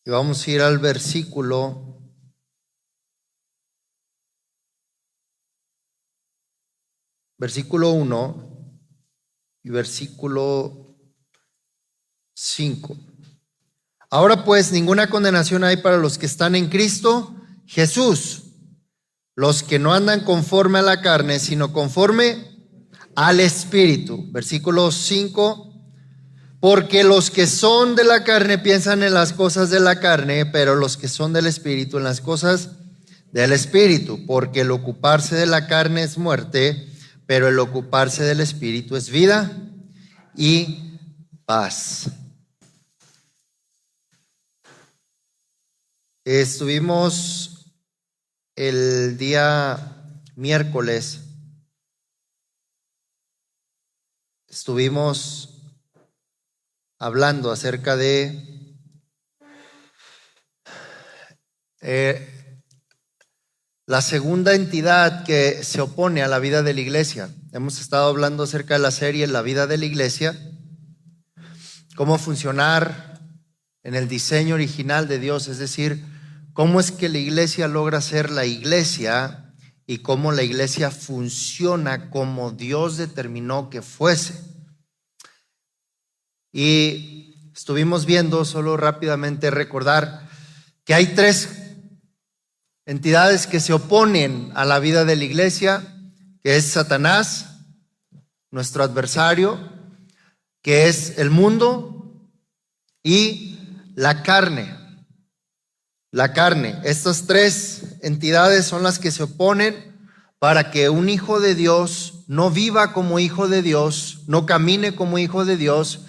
Y vamos a ir al versículo 1 y versículo 5. Ahora pues, ninguna condenación hay para los que están en Cristo Jesús, los que no andan conforme a la carne, sino conforme al Espíritu. Versículo 5. Porque los que son de la carne piensan en las cosas de la carne, pero los que son del Espíritu en las cosas del Espíritu. Porque el ocuparse de la carne es muerte, pero el ocuparse del Espíritu es vida y paz. Estuvimos el día miércoles, estuvimos hablando acerca de la segunda entidad que se opone a la vida de la iglesia. Hemos estado hablando acerca de la serie La vida de la iglesia, cómo funcionar en el diseño original de Dios, es decir, cómo es que la iglesia logra ser la iglesia y cómo la iglesia funciona como Dios determinó que fuese. Y estuvimos viendo, solo rápidamente recordar, que hay tres entidades que se oponen a la vida de la iglesia, que es Satanás, nuestro adversario, que es el mundo y la carne. La carne. Estas tres entidades son las que se oponen para que un hijo de Dios no viva como hijo de Dios, no camine como hijo de Dios.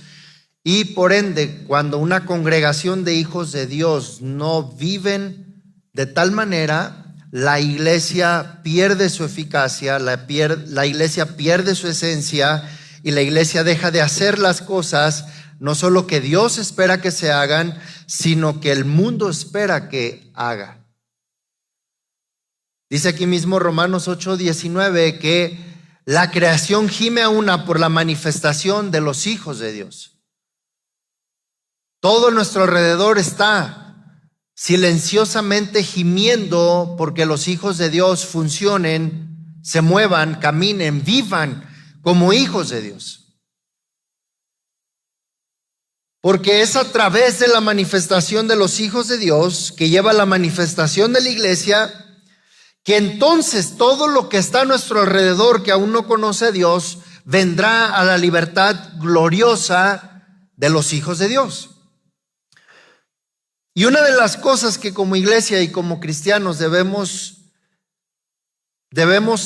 Y por ende, cuando una congregación de hijos de Dios no viven de tal manera, la iglesia pierde su eficacia, la iglesia pierde su esencia y la iglesia deja de hacer las cosas, no solo que Dios espera que se hagan, sino que el mundo espera que haga. Dice aquí mismo Romanos 8:19 que la creación gime a una por la manifestación de los hijos de Dios. Todo nuestro alrededor está silenciosamente gimiendo porque los hijos de Dios funcionen, se muevan, caminen, vivan como hijos de Dios. Porque es a través de la manifestación de los hijos de Dios que lleva la manifestación de la iglesia, que entonces todo lo que está a nuestro alrededor que aún no conoce a Dios vendrá a la libertad gloriosa de los hijos de Dios. Y una de las cosas que como iglesia y como cristianos debemos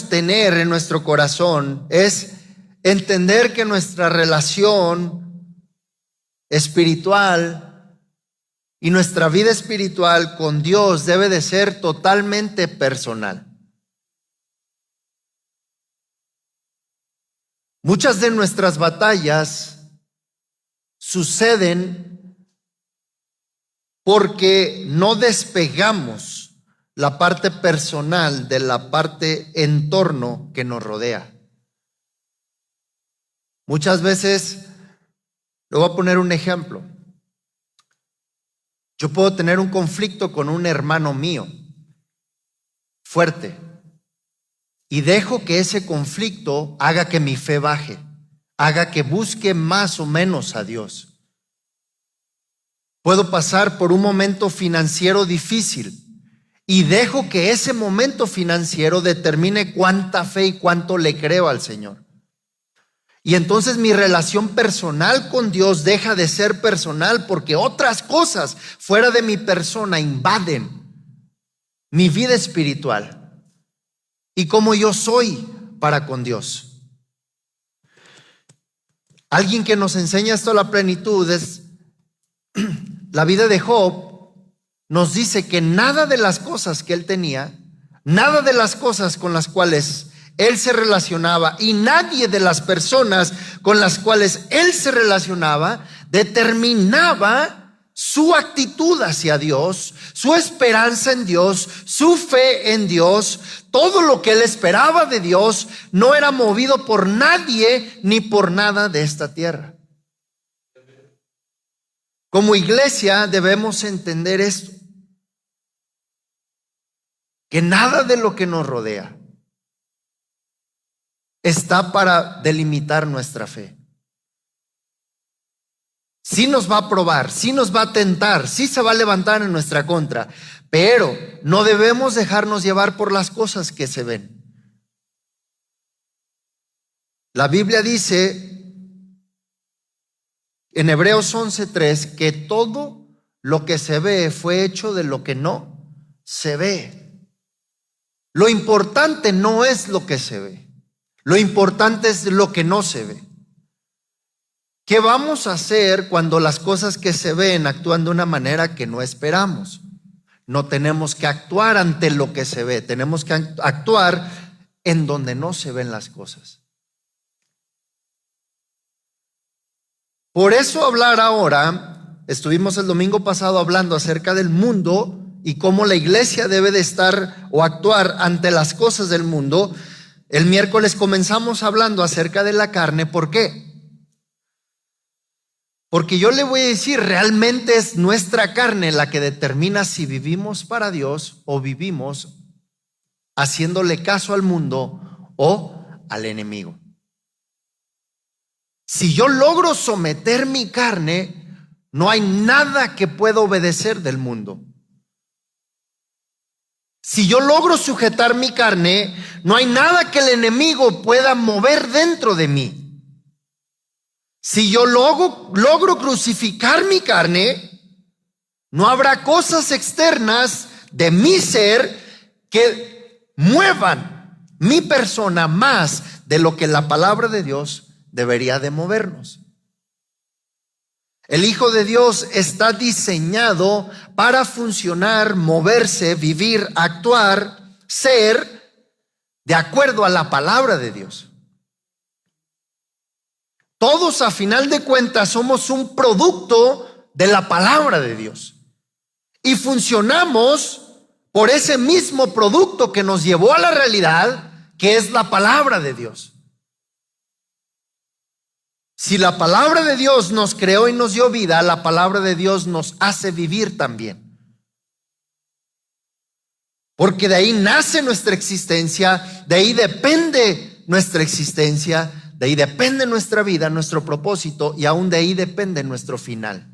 tener en nuestro corazón es entender que nuestra relación espiritual y nuestra vida espiritual con Dios debe de ser totalmente personal. Muchas de nuestras batallas suceden porque no despegamos la parte personal de la parte entorno que nos rodea. Muchas veces, le voy a poner un ejemplo. Yo puedo tener un conflicto con un hermano mío, fuerte, y dejo que ese conflicto haga que mi fe baje, haga que busque más o menos a Dios. Puedo pasar por un momento financiero difícil y dejo que ese momento financiero determine cuánta fe y cuánto le creo al Señor. Y entonces mi relación personal con Dios deja de ser personal porque otras cosas fuera de mi persona invaden mi vida espiritual y cómo yo soy para con Dios. Alguien que nos enseña esto a la plenitud es la vida de Job. Nos dice que nada de las cosas que él tenía, nada de las cosas con las cuales él se relacionaba y nadie de las personas con las cuales él se relacionaba determinaba su actitud hacia Dios, su esperanza en Dios, su fe en Dios. Todo lo que él esperaba de Dios no era movido por nadie ni por nada de esta tierra. Como iglesia debemos entender esto, que nada de lo que nos rodea está para delimitar nuestra fe. Sí nos va a probar, sí nos va a tentar, sí se va a levantar en nuestra contra, pero no debemos dejarnos llevar por las cosas que se ven. La Biblia dice en Hebreos 11:3 que todo lo que se ve fue hecho de lo que no se ve. Lo importante no es lo que se ve, lo importante es lo que no se ve. ¿Qué vamos a hacer cuando las cosas que se ven actúan de una manera que no esperamos? No tenemos que actuar ante lo que se ve, tenemos que actuar en donde no se ven las cosas. Por eso hablar ahora, estuvimos el domingo pasado hablando acerca del mundo y cómo la iglesia debe de estar o actuar ante las cosas del mundo. El miércoles comenzamos hablando acerca de la carne. ¿Por qué? Porque yo le voy a decir, realmente es nuestra carne la que determina si vivimos para Dios o vivimos haciéndole caso al mundo o al enemigo. Si yo logro someter mi carne, no hay nada que pueda obedecer del mundo. Si yo logro sujetar mi carne, no hay nada que el enemigo pueda mover dentro de mí. Si yo logro crucificar mi carne, no habrá cosas externas de mi ser que muevan mi persona más de lo que la palabra de Dios debería de movernos. El Hijo de Dios está diseñado para funcionar, moverse, vivir, actuar, ser de acuerdo a la palabra de Dios. Todos a final de cuentas somos un producto de la palabra de Dios y funcionamos por ese mismo producto que nos llevó a la realidad, que es la palabra de Dios. Si la palabra de Dios nos creó y nos dio vida, la palabra de Dios nos hace vivir también. Porque de ahí nace nuestra existencia, de ahí depende nuestra existencia, de ahí depende nuestra vida, nuestro propósito, y aún de ahí depende nuestro final.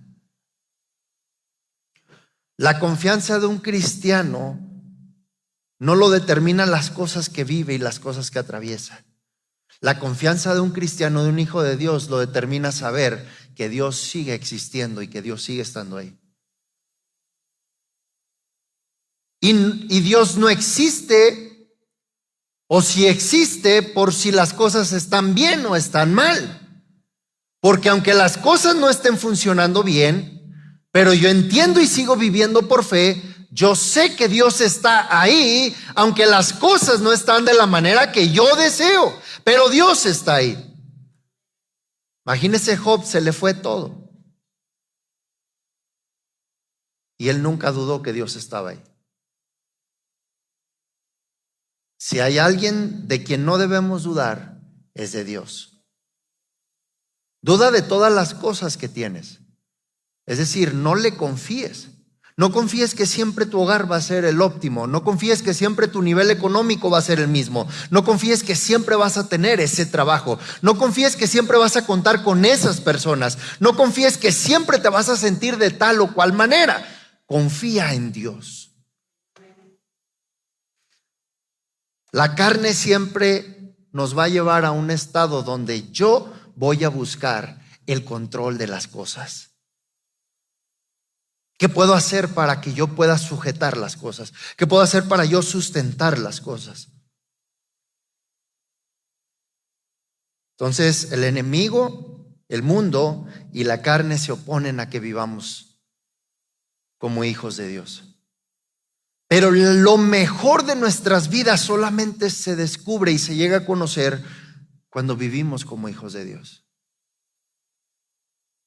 La confianza de un cristiano no lo determinan las cosas que vive y las cosas que atraviesa. La confianza de un cristiano, de un hijo de Dios, lo determina saber que Dios sigue existiendo y que Dios sigue estando ahí. Y Dios no existe, o si existe, por si las cosas están bien o están mal. Porque aunque las cosas no estén funcionando bien, pero yo entiendo y sigo viviendo por fe, yo sé que Dios está ahí, aunque las cosas no están de la manera que yo deseo, pero Dios está ahí. Imagínese, Job, se le fue todo. Y él nunca dudó que Dios estaba ahí. Si hay alguien de quien no debemos dudar, es de Dios. Duda de todas las cosas que tienes. Es decir, no le confíes. No confíes que siempre tu hogar va a ser el óptimo. No confíes que siempre tu nivel económico va a ser el mismo. No confíes que siempre vas a tener ese trabajo. No confíes que siempre vas a contar con esas personas. No confíes que siempre te vas a sentir de tal o cual manera. Confía en Dios. La carne siempre nos va a llevar a un estado donde yo voy a buscar el control de las cosas. ¿Qué puedo hacer para que yo pueda sujetar las cosas? ¿Qué puedo hacer para yo sustentar las cosas? Entonces, el enemigo, el mundo y la carne se oponen a que vivamos como hijos de Dios. Pero lo mejor de nuestras vidas solamente se descubre y se llega a conocer cuando vivimos como hijos de Dios.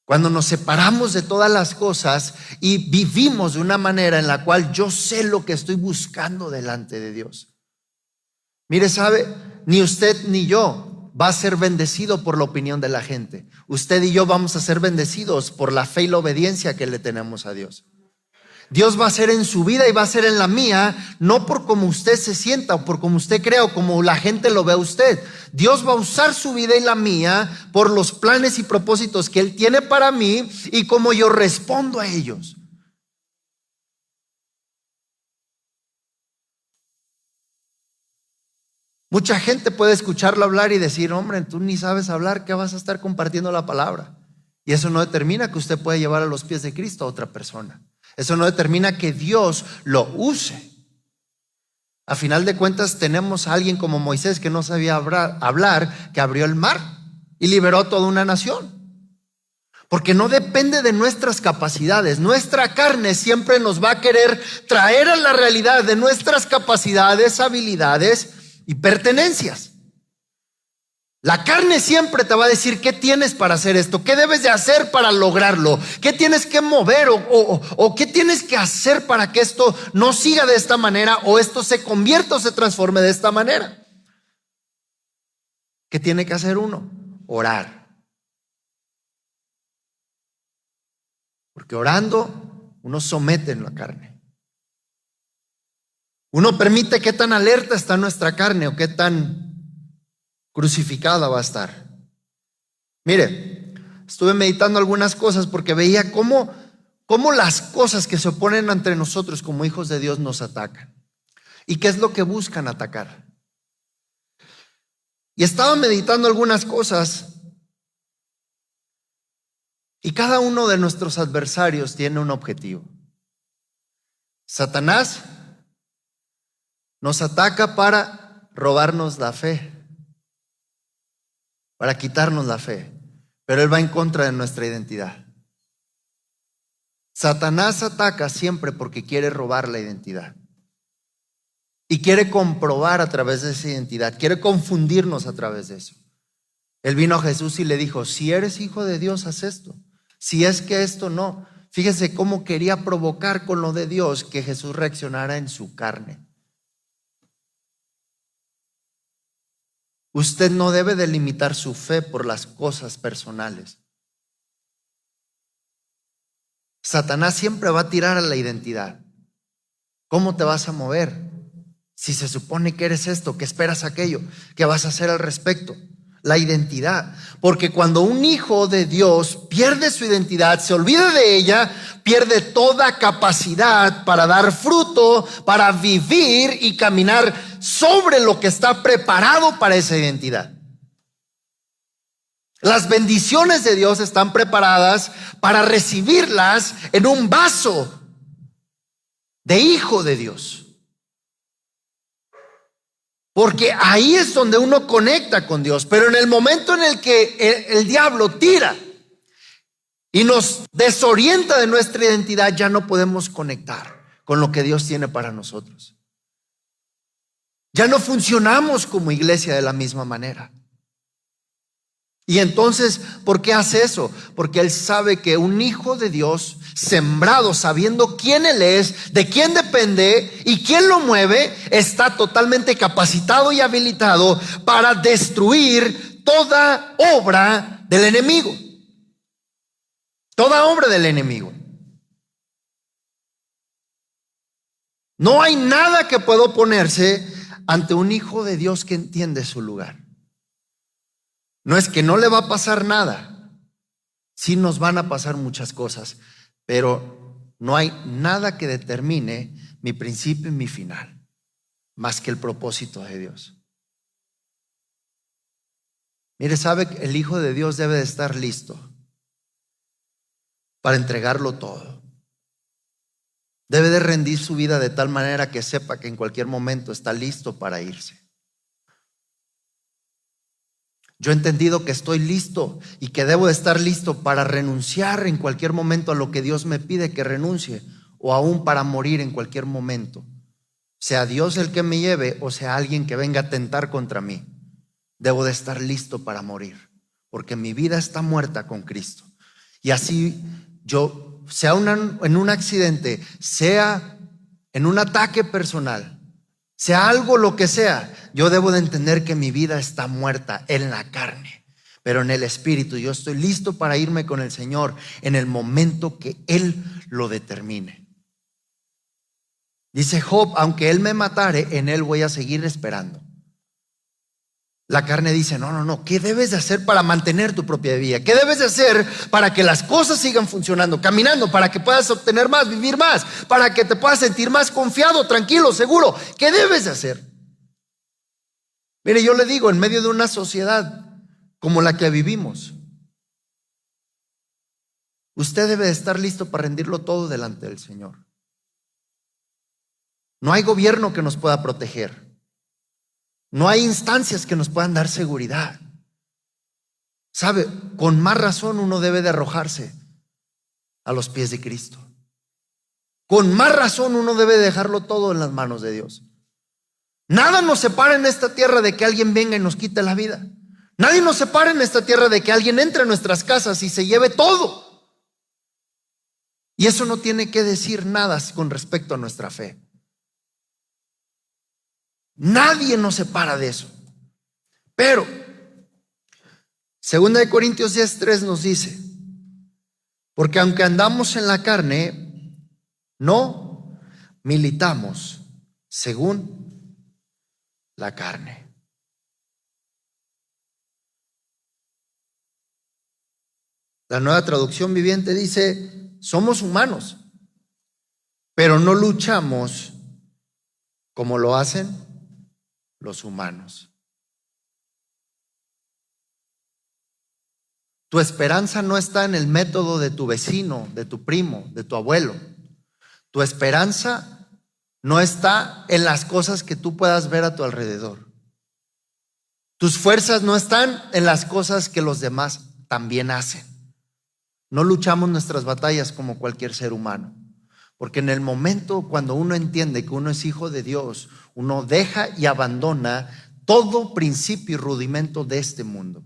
Cuando nos separamos de todas las cosas y vivimos de una manera en la cual yo sé lo que estoy buscando delante de Dios. Mire, sabe, ni usted ni yo va a ser bendecido por la opinión de la gente. Usted y yo vamos a ser bendecidos por la fe y la obediencia que le tenemos a Dios. Dios va a ser en su vida y va a ser en la mía, no por cómo usted se sienta o por cómo usted crea o como la gente lo ve a usted. Dios va a usar su vida y la mía por los planes y propósitos que Él tiene para mí y cómo yo respondo a ellos. Mucha gente puede escucharlo hablar y decir: hombre, tú ni sabes hablar, ¿qué vas a estar compartiendo la palabra? Y eso no determina que usted pueda llevar a los pies de Cristo a otra persona. Eso no determina que Dios lo use. A final de cuentas, tenemos a alguien como Moisés que no sabía hablar, que abrió el mar y liberó a toda una nación. Porque no depende de nuestras capacidades. Nuestra carne siempre nos va a querer traer a la realidad de nuestras capacidades, habilidades y pertenencias. La carne siempre te va a decir qué tienes para hacer esto, qué debes de hacer para lograrlo, qué tienes que mover o qué tienes que hacer para que esto no siga de esta manera o esto se convierta o se transforme de esta manera. ¿Qué tiene que hacer uno? Orar. Porque orando uno somete en la carne. Uno permite qué tan alerta está nuestra carne o qué tan crucificada va a estar. Mire, estuve meditando algunas cosas porque veía cómo las cosas que se oponen entre nosotros como hijos de Dios nos atacan. ¿Y qué es lo que buscan atacar? Y estaba meditando algunas cosas y cada uno de nuestros adversarios tiene un objetivo. Satanás nos ataca para robarnos la fe, para quitarnos la fe, pero él va en contra de nuestra identidad. Satanás ataca siempre porque quiere robar la identidad y quiere comprobar a través de esa identidad, quiere confundirnos a través de eso. Él vino a Jesús y le dijo: si eres hijo de Dios, haz esto. Si es que esto no. Fíjese cómo quería provocar con lo de Dios que Jesús reaccionara en su carne. Usted no debe delimitar su fe por las cosas personales. Satanás siempre va a tirar a la identidad. ¿Cómo te vas a mover? Si se supone que eres esto, que esperas aquello, ¿qué vas a hacer al respecto? La identidad. Porque cuando un hijo de Dios pierde su identidad, se olvida de ella, pierde toda capacidad para dar fruto, para vivir y caminar sobre lo que está preparado para esa identidad. Las bendiciones de Dios están preparadas para recibirlas en un vaso de hijo de Dios. Porque ahí es donde uno conecta con Dios. Pero en el momento en el que el diablo tira y nos desorienta de nuestra identidad, ya no podemos conectar con lo que Dios tiene para nosotros. Ya no funcionamos como iglesia de la misma manera. Y entonces, ¿por qué hace eso? Porque él sabe que un hijo de Dios, sembrado, sabiendo quién él es, de quién depende y quién lo mueve, está totalmente capacitado y habilitado para destruir toda obra del enemigo. Toda obra del enemigo. No hay nada que pueda oponerse ante un hijo de Dios que entiende su lugar. No es que no le va a pasar nada, sí nos van a pasar muchas cosas, pero no hay nada que determine mi principio y mi final, más que el propósito de Dios. Mire, sabe que el hijo de Dios debe de estar listo para entregarlo todo. Debe de rendir su vida de tal manera que sepa que en cualquier momento está listo para irse. Yo he entendido que estoy listo y que debo de estar listo para renunciar en cualquier momento a lo que Dios me pide que renuncie, o aún para morir en cualquier momento. Sea Dios el que me lleve o sea alguien que venga a tentar contra mí. Debo de estar listo para morir, porque mi vida está muerta con Cristo. Y así yo, sea en un accidente, sea en un ataque personal, sea algo lo que sea, yo debo de entender que mi vida está muerta en la carne, pero en el espíritu yo estoy listo para irme con el Señor en el momento que Él lo determine. Dice Job, aunque Él me matare, en Él voy a seguir esperando. La carne dice, no, ¿qué debes de hacer para mantener tu propia vida? ¿Qué debes de hacer para que las cosas sigan funcionando, caminando, para que puedas obtener más, vivir más, para que te puedas sentir más confiado, tranquilo, seguro? ¿Qué debes de hacer? Mire, yo le digo, en medio de una sociedad como la que vivimos, usted debe de estar listo para rendirlo todo delante del Señor. No hay gobierno que nos pueda proteger. No hay instancias que nos puedan dar seguridad. ¿Sabe? Con más razón uno debe de arrojarse a los pies de Cristo. Con más razón uno debe de dejarlo todo en las manos de Dios. Nada nos separa en esta tierra de que alguien venga y nos quite la vida. Nadie nos separa en esta tierra de que alguien entre a nuestras casas y se lleve todo. Y eso no tiene que decir nada con respecto a nuestra fe. Nadie nos separa de eso. Pero 2 Corintios 10:3 nos dice, porque aunque andamos en la carne, no militamos según la carne. La Nueva Traducción Viviente dice, somos humanos, pero no luchamos como lo hacen los humanos. Tu esperanza no está en el método de tu vecino, de tu primo, de tu abuelo. Tu esperanza no está en las cosas que tú puedas ver a tu alrededor. Tus fuerzas no están en las cosas que los demás también hacen. No luchamos nuestras batallas como cualquier ser humano. Porque en el momento cuando uno entiende que uno es hijo de Dios, uno deja y abandona todo principio y rudimento de este mundo.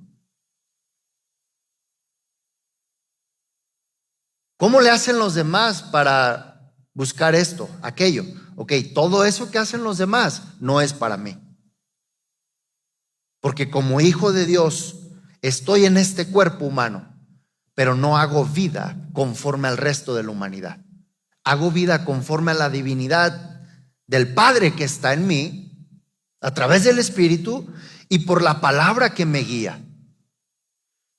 ¿Cómo le hacen los demás para buscar esto, aquello? Ok, todo eso que hacen los demás no es para mí. Porque como hijo de Dios estoy en este cuerpo humano, pero no hago vida conforme al resto de la humanidad. Hago vida conforme a la divinidad del Padre que está en mí, a través del Espíritu y por la palabra que me guía.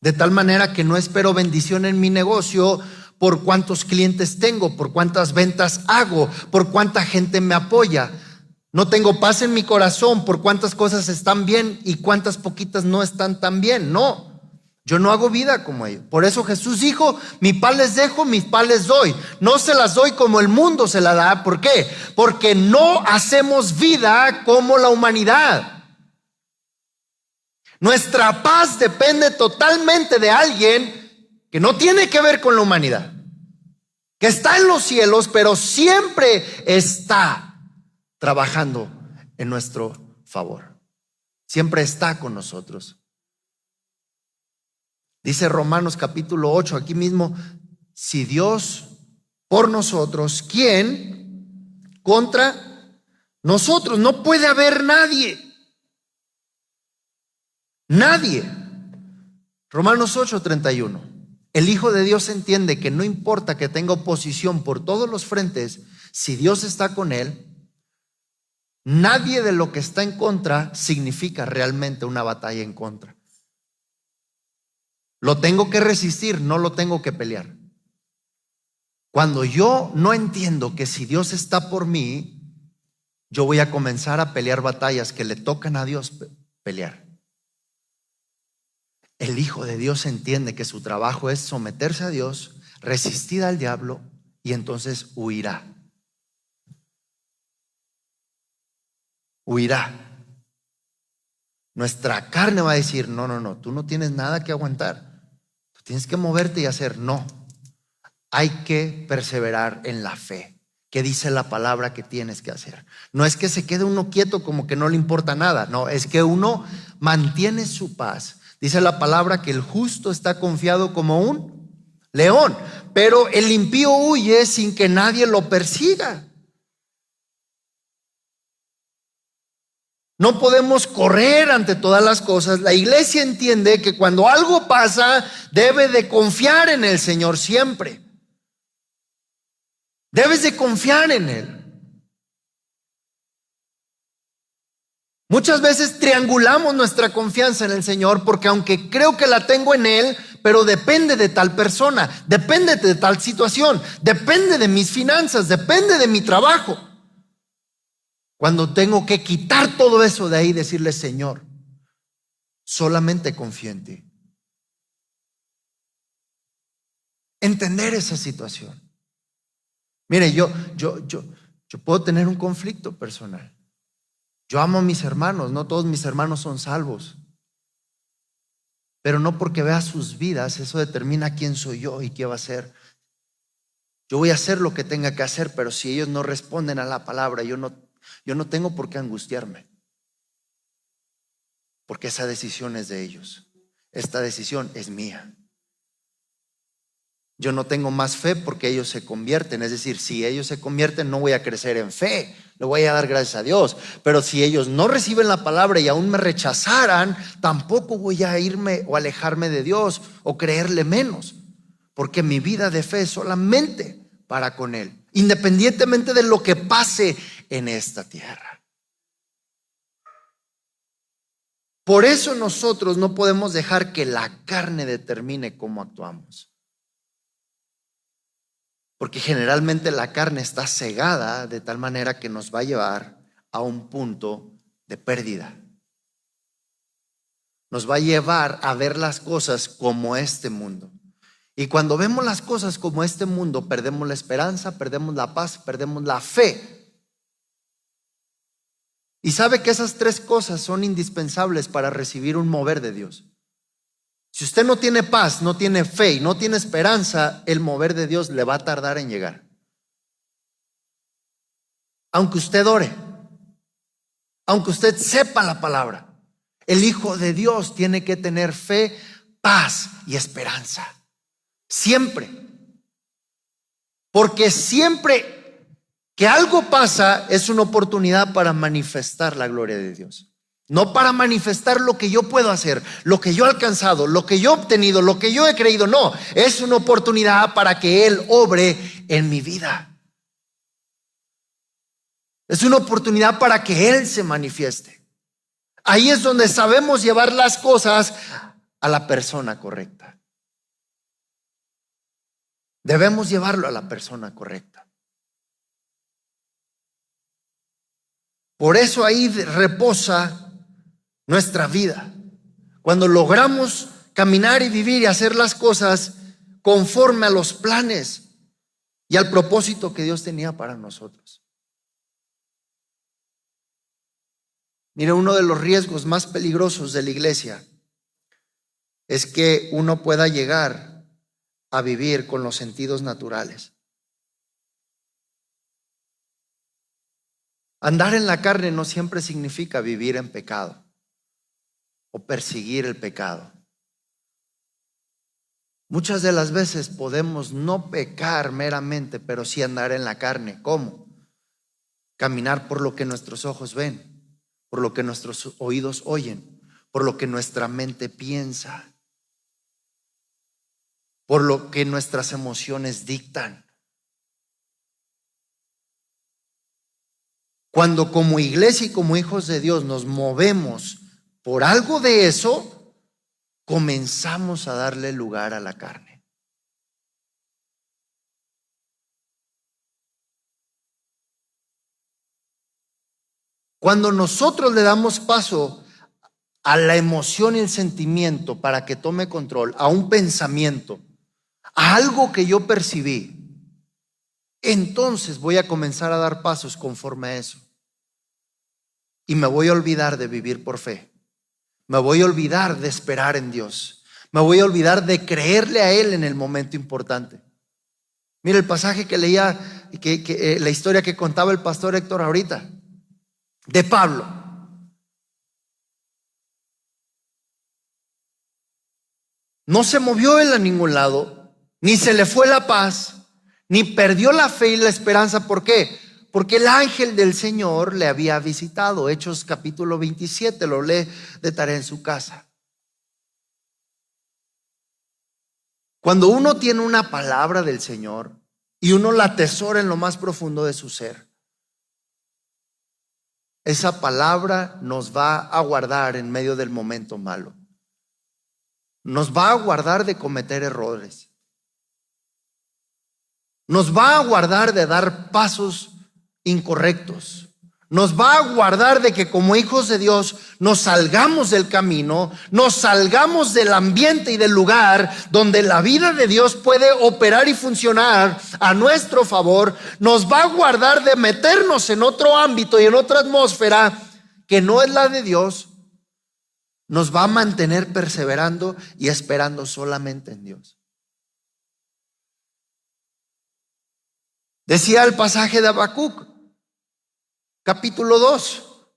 De tal manera que no espero bendición en mi negocio por cuántos clientes tengo, por cuántas ventas hago, por cuánta gente me apoya. No tengo paz en mi corazón por cuántas cosas están bien y cuántas poquitas no están tan bien. No. Yo no hago vida como ellos. Por eso Jesús dijo, mi paz les dejo, mis paz les doy. No se las doy como el mundo se la da. ¿Por qué? Porque no hacemos vida como la humanidad. Nuestra paz depende totalmente de alguien que no tiene que ver con la humanidad, que está en los cielos, pero siempre está trabajando en nuestro favor. Siempre está con nosotros. Dice Romanos capítulo 8, aquí mismo, si Dios por nosotros, ¿quién contra nosotros? No puede haber nadie. Nadie. Romanos 8:31. El Hijo de Dios entiende que no importa que tenga oposición por todos los frentes, si Dios está con él, nadie de lo que está en contra significa realmente una batalla en contra. Lo tengo que resistir, no lo tengo que pelear. Cuando yo no entiendo que si Dios está por mí, yo voy a comenzar a pelear batallas que le tocan a Dios pelear. El Hijo de Dios entiende que su trabajo es someterse a Dios, resistir al diablo y entonces huirá. Huirá. Nuestra carne va a decir, no, tú no tienes nada que aguantar. Tú tienes que moverte y hacer. No. Hay que perseverar en la fe. ¿Qué dice la palabra que tienes que hacer? No es que se quede uno quieto como que no le importa nada. No, es que uno mantiene su paz. Dice la palabra que el justo está confiado como un león, pero el impío huye sin que nadie lo persiga. No podemos correr ante todas las cosas. La iglesia entiende que cuando algo pasa, debe de confiar en el Señor siempre. Debes de confiar en Él. Muchas veces triangulamos nuestra confianza en el Señor porque aunque creo que la tengo en Él, pero depende de tal persona, depende de tal situación, depende de mis finanzas, depende de mi trabajo. Cuando tengo que quitar todo eso de ahí y decirle, Señor, solamente confío en ti. Entender esa situación. Mire, yo puedo tener un conflicto personal. Yo amo a mis hermanos, no todos mis hermanos son salvos. Pero no porque vea sus vidas, eso determina quién soy yo y qué va a hacer. Yo voy a hacer lo que tenga que hacer, pero si ellos no responden a la palabra, yo no tengo por qué angustiarme. Porque esa decisión es de ellos. Esta decisión es mía. Yo no tengo más fe porque ellos se convierten. Es decir, si ellos se convierten, no voy a crecer en fe. Le voy a dar gracias a Dios. Pero si ellos no reciben la palabra y aún me rechazaran, tampoco voy a irme o alejarme de Dios o creerle menos. Porque mi vida de fe es solamente para con Él, independientemente de lo que pase en esta tierra. Por eso nosotros no podemos dejar que la carne determine cómo actuamos. Porque generalmente la carne está cegada de tal manera que nos va a llevar a un punto de pérdida. Nos va a llevar a ver las cosas como este mundo. Y cuando vemos las cosas como este mundo, perdemos la esperanza, perdemos la paz, perdemos la fe. Y sabe que esas tres cosas son indispensables para recibir un mover de Dios. Si usted no tiene paz, no tiene fe y no tiene esperanza, el mover de Dios le va a tardar en llegar. Aunque usted ore, aunque usted sepa la palabra, el Hijo de Dios tiene que tener fe, paz y esperanza. Siempre. Porque siempre que algo pasa es una oportunidad para manifestar la gloria de Dios. No para manifestar lo que yo puedo hacer, lo que yo he alcanzado, lo que yo he obtenido, lo que yo he creído. No, es una oportunidad para que Él obre en mi vida. Es una oportunidad para que Él se manifieste. Ahí es donde sabemos llevar las cosas a la persona correcta. Debemos llevarlo a la persona correcta. Por eso ahí reposa nuestra vida. Cuando logramos caminar y vivir y hacer las cosas conforme a los planes y al propósito que Dios tenía para nosotros. Mire, uno de los riesgos más peligrosos de la iglesia es que uno pueda llegar a vivir con los sentidos naturales. Andar en la carne no siempre significa vivir en pecado o perseguir el pecado. Muchas de las veces podemos no pecar meramente, pero sí andar en la carne. ¿Cómo? Caminar por lo que nuestros ojos ven, por lo que nuestros oídos oyen, por lo que nuestra mente piensa, por lo que nuestras emociones dictan. Cuando como iglesia y como hijos de Dios nos movemos por algo de eso, comenzamos a darle lugar a la carne. Cuando nosotros le damos paso a la emoción y el sentimiento para que tome control, a un pensamiento, a algo que yo percibí, entonces voy a comenzar a dar pasos conforme a eso. Y me voy a olvidar de vivir por fe. Me voy a olvidar de esperar en Dios. Me voy a olvidar de creerle a Él en el momento importante. Mira el pasaje que leía, la historia que contaba el pastor Héctor ahorita, de Pablo. No se movió él a ningún lado, ni se le fue la paz, ni perdió la fe y la esperanza. ¿Por qué? Porque el ángel del Señor le había visitado. Hechos capítulo 27, lo lee de tarea en su casa. Cuando uno tiene una palabra del Señor y uno la atesora en lo más profundo de su ser, esa palabra nos va a guardar en medio del momento malo. Nos va a guardar de cometer errores. Nos va a guardar de dar pasos incorrectos. Nos va a guardar de que como hijos de Dios nos salgamos del camino, nos salgamos del ambiente y del lugar donde la vida de Dios puede operar y funcionar a nuestro favor. Nos va a guardar de meternos en otro ámbito y en otra atmósfera que no es la de Dios. Nos va a mantener perseverando y esperando solamente en Dios. Decía el pasaje de Habacuc, capítulo 2,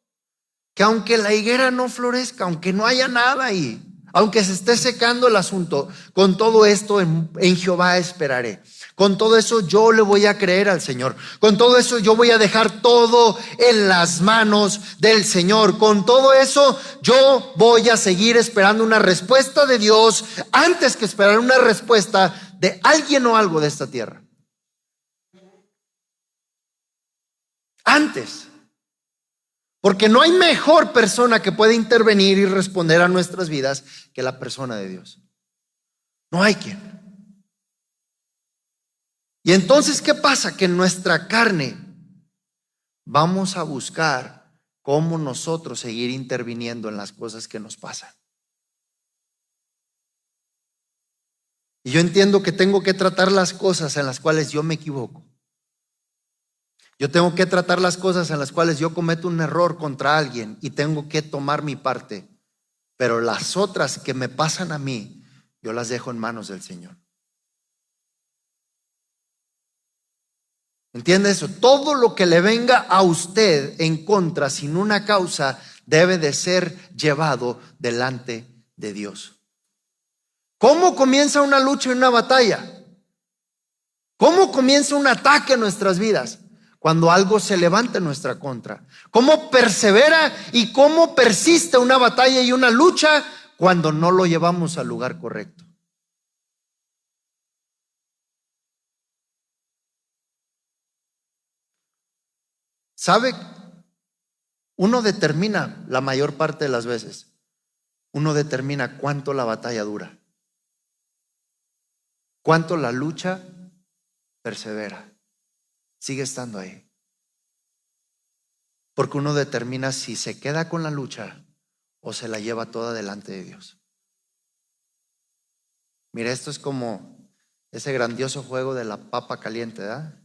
que aunque la higuera no florezca, aunque no haya nada ahí, aunque se esté secando el asunto, con todo esto en Jehová esperaré. Con todo eso yo le voy a creer al Señor. Con todo eso yo voy a dejar todo en las manos del Señor. Con todo eso yo voy a seguir esperando una respuesta de Dios antes que esperar una respuesta de alguien o algo de esta tierra. Antes. Porque no hay mejor persona que pueda intervenir y responder a nuestras vidas que la persona de Dios. No hay quien. Y entonces, ¿qué pasa? Que en nuestra carne vamos a buscar cómo nosotros seguir interviniendo en las cosas que nos pasan. Y yo entiendo que tengo que tratar las cosas en las cuales yo me equivoco. Yo tengo que tratar las cosas en las cuales yo cometo un error contra alguien y tengo que tomar mi parte. Pero las otras que me pasan a mí, yo las dejo en manos del Señor. ¿Entiende eso? Todo lo que le venga a usted en contra sin una causa debe de ser llevado delante de Dios. ¿Cómo comienza una lucha y una batalla? ¿Cómo comienza un ataque en nuestras vidas? Cuando algo se levanta en nuestra contra. ¿Cómo persevera y cómo persiste una batalla y una lucha cuando no lo llevamos al lugar correcto? ¿Sabe? Uno determina la mayor parte de las veces. Uno determina cuánto la batalla dura. Cuánto la lucha persevera. Sigue estando ahí. Porque uno determina si se queda con la lucha o se la lleva toda delante de Dios. Mira, esto es como ese grandioso juego de la papa caliente, ¿verdad?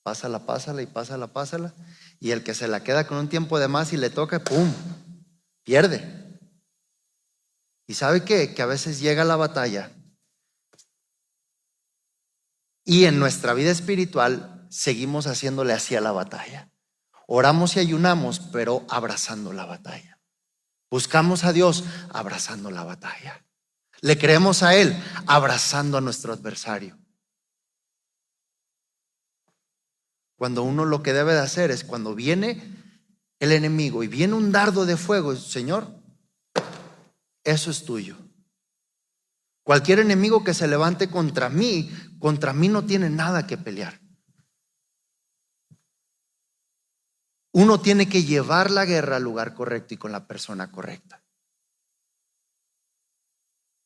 Pásala, pásala y pásala, pásala. Y el que se la queda con un tiempo de más y le toca, ¡pum!, pierde. Y sabe qué, que a veces llega la batalla y en nuestra vida espiritual seguimos haciéndole hacia la batalla. Oramos y ayunamos, pero abrazando la batalla. Buscamos a Dios abrazando la batalla. Le creemos a Él abrazando a nuestro adversario. Cuando uno lo que debe de hacer es cuando viene el enemigo y viene un dardo de fuego, Señor, eso es tuyo. Cualquier enemigo que se levante contra mí no tiene nada que pelear. Uno tiene que llevar la guerra al lugar correcto y con la persona correcta.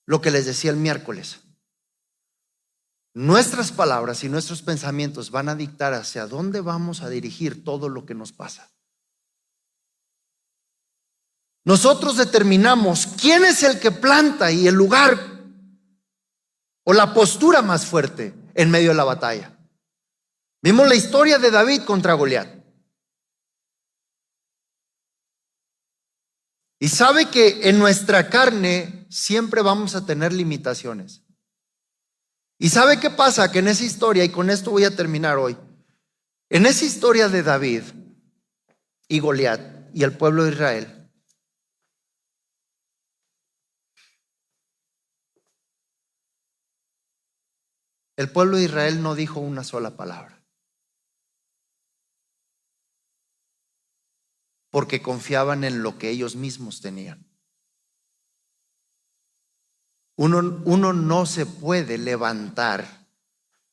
Lo que les decía el miércoles. Nuestras palabras y nuestros pensamientos van a dictar hacia dónde vamos a dirigir todo lo que nos pasa. Nosotros determinamos quién es el que planta y el lugar o la postura más fuerte en medio de la batalla. Vimos la historia de David contra Goliat. Y sabe que en nuestra carne siempre vamos a tener limitaciones. ¿Y sabe qué pasa? Que en esa historia, y con esto voy a terminar hoy, en esa historia de David y Goliat y el pueblo de Israel, el pueblo de Israel no dijo una sola palabra. porque confiaban en lo que ellos mismos tenían. Uno no se puede levantar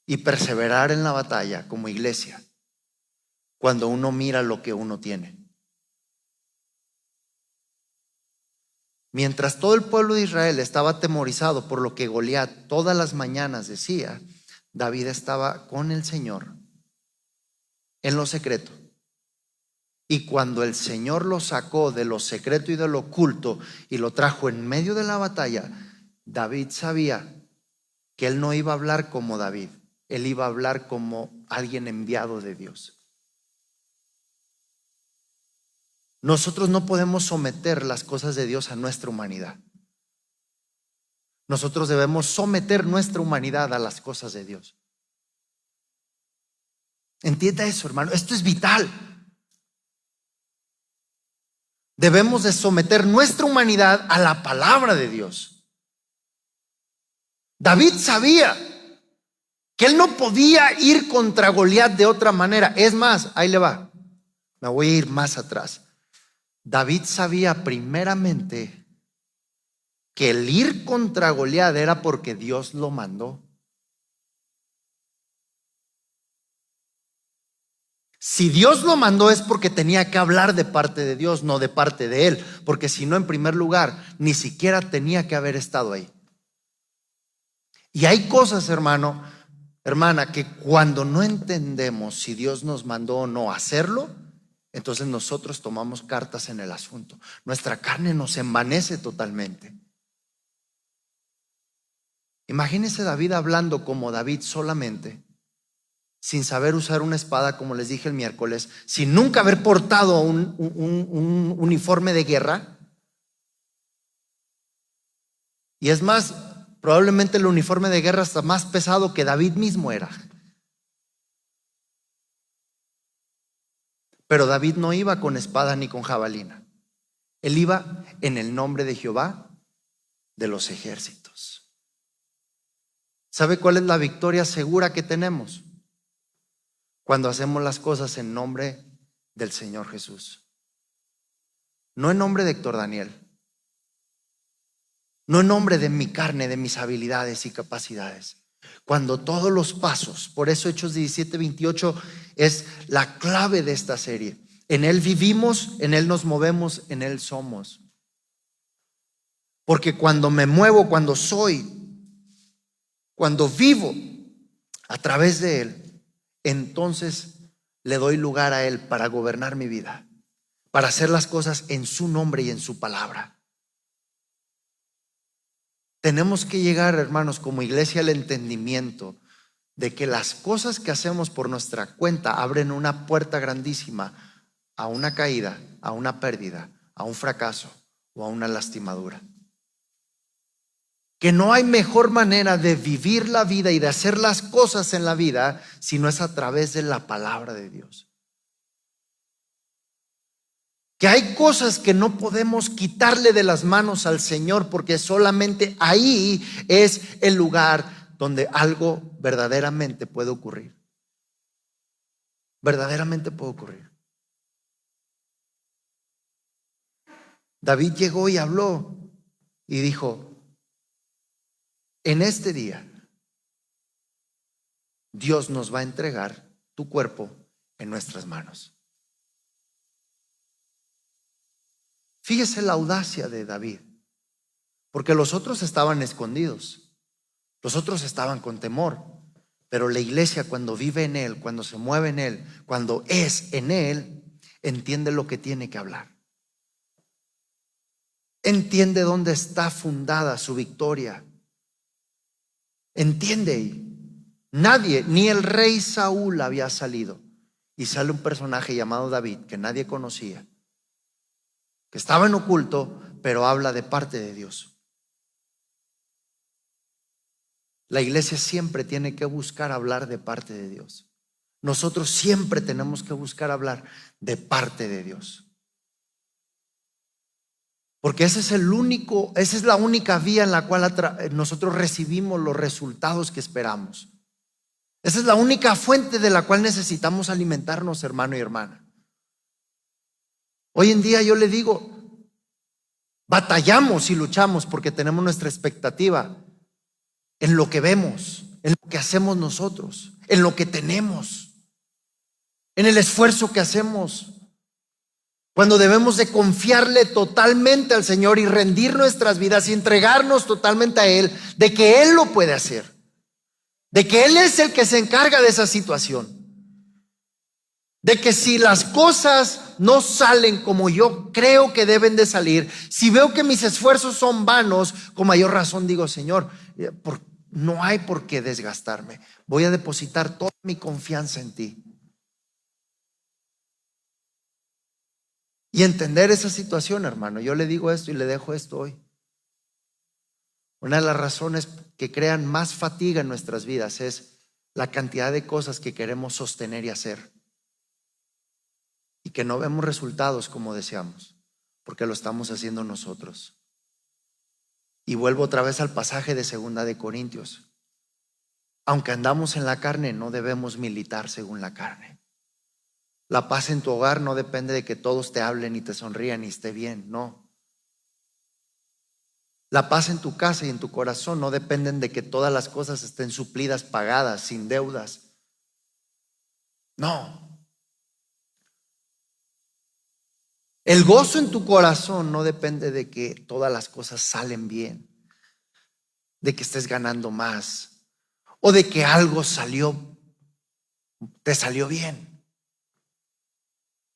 y perseverar en la batalla como iglesia cuando uno mira lo que uno tiene. Mientras todo el pueblo de Israel estaba atemorizado por lo que Goliat todas las mañanas decía, David estaba con el Señor en lo secreto. Y cuando el Señor lo sacó de lo secreto y de lo oculto y lo trajo en medio de la batalla, David sabía que él no iba a hablar como David, él iba a hablar como alguien enviado de Dios. Nosotros no podemos someter las cosas de Dios a nuestra humanidad. Nosotros debemos someter nuestra humanidad a las cosas de Dios. Entienda eso, hermano, esto es vital. Debemos de someter nuestra humanidad a la palabra de Dios. David sabía que él no podía ir contra Goliat de otra manera. Es más, ahí le va, me voy a ir más atrás. David sabía primeramente que el ir contra Goliat era porque Dios lo mandó. Si Dios lo mandó es porque tenía que hablar de parte de Dios, no de parte de él, porque si no, en primer lugar, ni siquiera tenía que haber estado ahí. Y hay cosas, hermano, hermana, que cuando no entendemos si Dios nos mandó o no hacerlo, entonces nosotros tomamos cartas en el asunto. Nuestra carne nos envanece totalmente. Imagínese David hablando como David solamente, sin saber usar una espada, como les dije el miércoles, sin nunca haber portado un uniforme de guerra. Y es más, probablemente el uniforme de guerra está más pesado que David mismo era. Pero David no iba con espada ni con jabalina. Él iba en el nombre de Jehová de los ejércitos. ¿Sabe cuál es la victoria segura que tenemos? Cuando hacemos las cosas en nombre del Señor Jesús. No en nombre de Héctor Daniel. No en nombre de mi carne, de mis habilidades y capacidades. Cuando todos los pasos, por eso Hechos 17:28 es la clave de esta serie. En Él vivimos, en Él nos movemos, en Él somos. Porque cuando me muevo, cuando soy, cuando vivo a través de Él, entonces le doy lugar a Él para gobernar mi vida, para hacer las cosas en su nombre y en su palabra. Tenemos que llegar, hermanos, como iglesia al entendimiento de que las cosas que hacemos por nuestra cuenta abren una puerta grandísima a una caída, a una pérdida, a un fracaso o a una lastimadura. Que no hay mejor manera de vivir la vida y de hacer las cosas en la vida si no es a través de la palabra de Dios. Que hay cosas que no podemos quitarle de las manos al Señor porque solamente ahí es el lugar donde algo verdaderamente puede ocurrir. Verdaderamente puede ocurrir. David llegó y habló y dijo: en este día Dios nos va a entregar tu cuerpo en nuestras manos. Fíjese la audacia de David, porque los otros estaban escondidos, los otros estaban con temor, pero la iglesia, cuando vive en Él, cuando se mueve en Él, cuando es en Él, entiende lo que tiene que hablar. Entiende dónde está fundada su victoria. Entiende. Nadie, ni el rey Saúl había salido, y sale un personaje llamado David que nadie conocía, que estaba en oculto, pero habla de parte de Dios. La iglesia siempre tiene que buscar hablar de parte de Dios. Nosotros siempre tenemos que buscar hablar de parte de Dios. Porque esa es la única vía en la cual nosotros recibimos los resultados que esperamos. Esa es la única fuente de la cual necesitamos alimentarnos, hermano y hermana. Hoy en día yo le digo, batallamos y luchamos porque tenemos nuestra expectativa en lo que vemos, en lo que hacemos nosotros, en lo que tenemos, en el esfuerzo que hacemos. Cuando debemos de confiarle totalmente al Señor y rendir nuestras vidas y entregarnos totalmente a Él, de que Él lo puede hacer, de que Él es el que se encarga de esa situación, de que si las cosas no salen como yo creo que deben de salir, si veo que mis esfuerzos son vanos, con mayor razón digo, Señor, no hay por qué desgastarme, voy a depositar toda mi confianza en ti. Y entender esa situación, hermano. Yo le digo esto y le dejo esto hoy. Una de las razones que crean más fatiga en nuestras vidas es la cantidad de cosas que queremos sostener y hacer y que no vemos resultados como deseamos, porque lo estamos haciendo nosotros. Y vuelvo otra vez al pasaje de 2 Corintios. Aunque andamos en la carne, no debemos militar según la carne. La paz en tu hogar no depende de que todos te hablen y te sonrían y esté bien, no. La paz en tu casa y en tu corazón no dependen de que todas las cosas estén suplidas, pagadas, sin deudas. No. El gozo en tu corazón no depende de que todas las cosas salen bien, de que estés ganando más o de que algo te salió bien.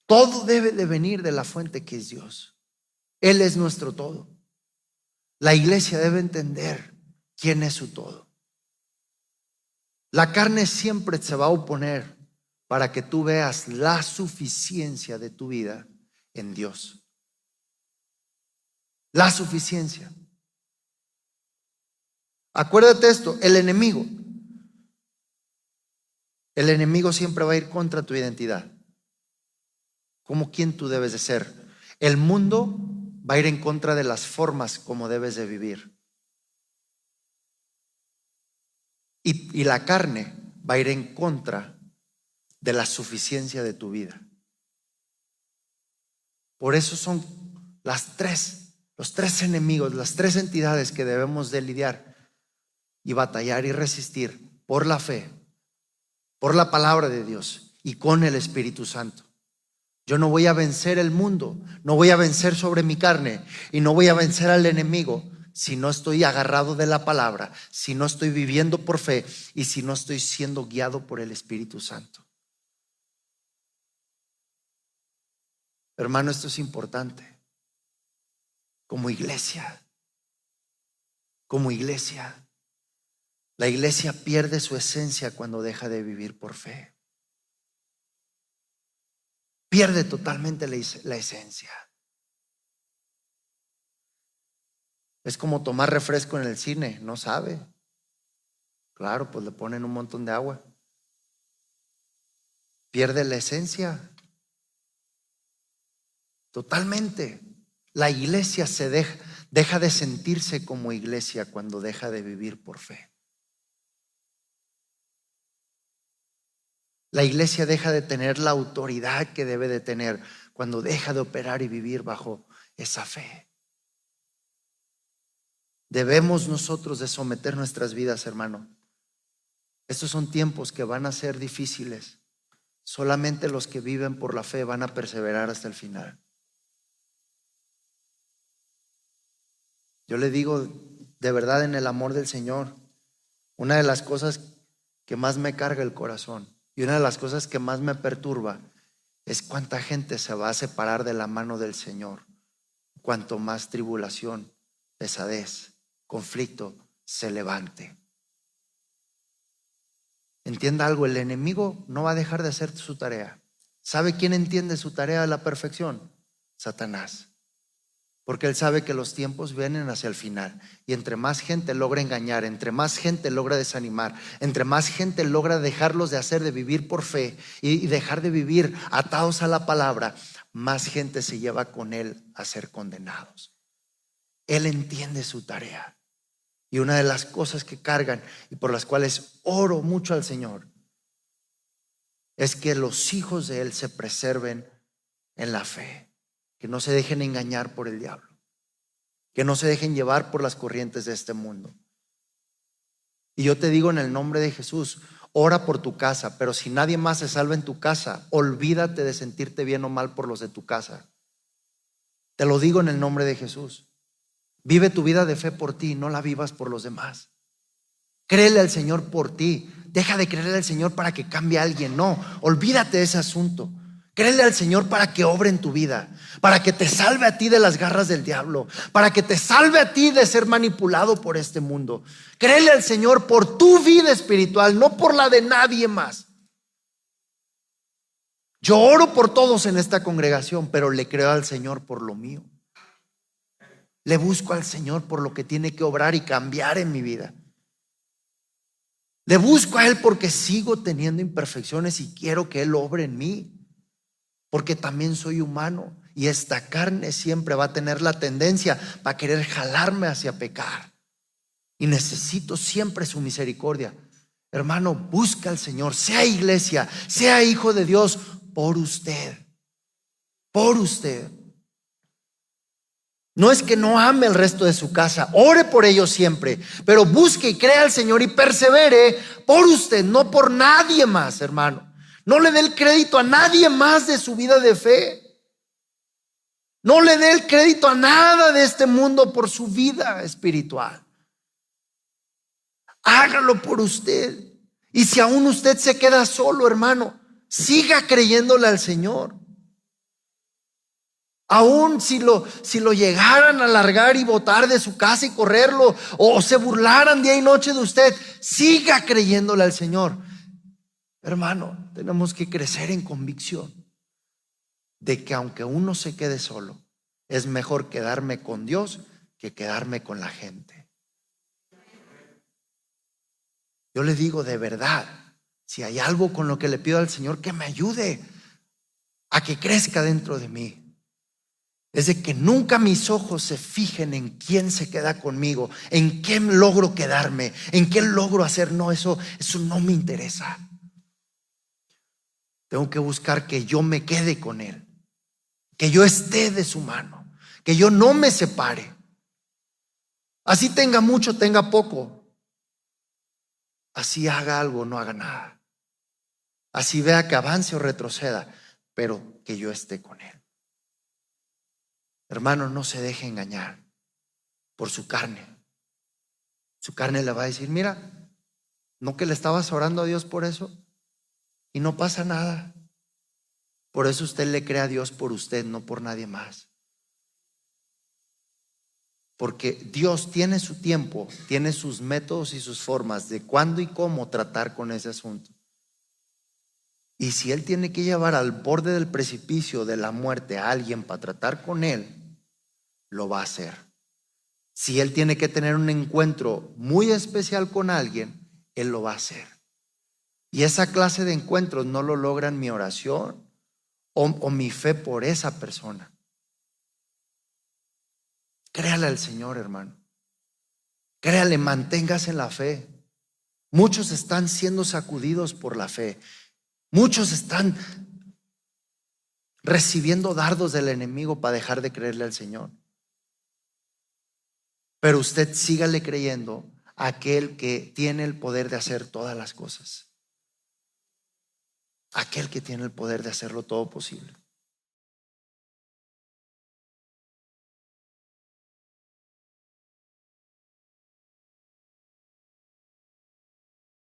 Todo debe de venir de la fuente que es Dios. Él es nuestro todo. La iglesia debe entender quién es su todo. La carne siempre se va a oponer para que tú veas la suficiencia de tu vida en Dios. La suficiencia. Acuérdate esto, el enemigo siempre va a ir contra tu identidad. Como quién tú debes de ser. El mundo va a ir en contra de las formas como debes de vivir. Y la carne va a ir en contra de la suficiencia de tu vida. Por eso son los tres enemigos, las tres entidades que debemos de lidiar y batallar y resistir por la fe, por la palabra de Dios y con el Espíritu Santo. Yo no voy a vencer el mundo, no voy a vencer sobre mi carne y no voy a vencer al enemigo si no estoy agarrado de la palabra, si no estoy viviendo por fe y si no estoy siendo guiado por el Espíritu Santo. Hermano, esto es importante. Como iglesia, la iglesia pierde su esencia cuando deja de vivir por fe. Pierde totalmente la esencia. Es como tomar refresco en el cine, no sabe. Claro, pues le ponen un montón de agua. Pierde la esencia. Totalmente. La iglesia deja de sentirse como iglesia cuando deja de vivir por fe. La iglesia deja de tener la autoridad que debe de tener cuando deja de operar y vivir bajo esa fe. Debemos nosotros de someter nuestras vidas, hermano. Estos son tiempos que van a ser difíciles. Solamente los que viven por la fe van a perseverar hasta el final. Yo le digo de verdad en el amor del Señor, una de las cosas que más me carga el corazón y una de las cosas que más me perturba es cuánta gente se va a separar de la mano del Señor. Cuanto más tribulación, pesadez, conflicto se levante. Entienda algo, el enemigo no va a dejar de hacer su tarea. ¿Sabe quién entiende su tarea a la perfección? Satanás. Porque él sabe que los tiempos vienen hacia el final. Y entre más gente logra engañar, entre más gente logra desanimar, entre más gente logra dejarlos de hacer, de vivir por fe y dejar de vivir atados a la palabra, más gente se lleva con él a ser condenados. Él entiende su tarea. Y una de las cosas que cargan y por las cuales oro mucho al Señor es que los hijos de él se preserven en la fe. que no se dejen engañar por el diablo, que no se dejen llevar por las corrientes de este mundo. Y yo te digo en el nombre de Jesús, ora por tu casa, pero si nadie más se salva en tu casa, olvídate de sentirte bien o mal por los de tu casa. Te lo digo en el nombre de Jesús. Vive tu vida de fe por ti, no la vivas por los demás. Créele al Señor por ti. Deja de creerle al Señor para que cambie a alguien. No, olvídate de ese asunto. Créele al Señor para que obre en tu vida, para que te salve a ti de las garras del diablo, para que te salve a ti de ser manipulado por este mundo. Créele al Señor por tu vida espiritual, no por la de nadie más. Yo oro por todos en esta congregación, pero le creo al Señor por lo mío. Le busco al Señor por lo que tiene que obrar y cambiar en mi vida. Le busco a Él porque sigo teniendo imperfecciones y quiero que Él obre en mí. Porque también soy humano y esta carne siempre va a tener la tendencia para querer jalarme hacia pecar. Y necesito siempre su misericordia. Hermano, busca al Señor, sea iglesia, sea hijo de Dios, por usted. Por usted. No es que no ame el resto de su casa, ore por ellos siempre, pero busque y crea al Señor y persevere por usted, no por nadie más, hermano. No le dé el crédito a nadie más de su vida de fe. No le dé el crédito a nada de este mundo por su vida espiritual. Hágalo por usted. Y si aún usted se queda solo, hermano, siga creyéndole al Señor. Aún si lo llegaran a largar y botar de su casa y correrlo, o se burlaran día y noche de usted, siga creyéndole al Señor. Hermano, tenemos que crecer en convicción de que aunque uno se quede solo, es mejor quedarme con Dios que quedarme con la gente. Yo le digo de verdad, si hay algo con lo que le pido al Señor que me ayude a que crezca dentro de mí, es de que nunca mis ojos se fijen en quién se queda conmigo, en qué logro quedarme, en qué logro hacer. No, eso no me interesa. Tengo que buscar que yo me quede con Él, que yo esté de su mano, que yo no me separe. Así tenga mucho, tenga poco. Así haga algo, no haga nada. Así vea que avance o retroceda, pero que yo esté con Él. Hermano, no se deje engañar por su carne. Su carne le va a decir, mira, ¿no que le estabas orando a Dios por eso? Y no pasa nada. Por eso usted le cree a Dios por usted, no por nadie más. Porque Dios tiene su tiempo, tiene sus métodos y sus formas de cuándo y cómo tratar con ese asunto. Y si Él tiene que llevar al borde del precipicio de la muerte a alguien para tratar con Él, lo va a hacer. Si Él tiene que tener un encuentro muy especial con alguien, Él lo va a hacer. Y esa clase de encuentros no lo logran mi oración o mi fe por esa persona. Créale al Señor, hermano. Créale, manténgase en la fe. Muchos están siendo sacudidos por la fe. Muchos están recibiendo dardos del enemigo para dejar de creerle al Señor. Pero usted sígale creyendo a aquel que tiene el poder de hacer todas las cosas. Aquel que tiene el poder de hacerlo todo posible.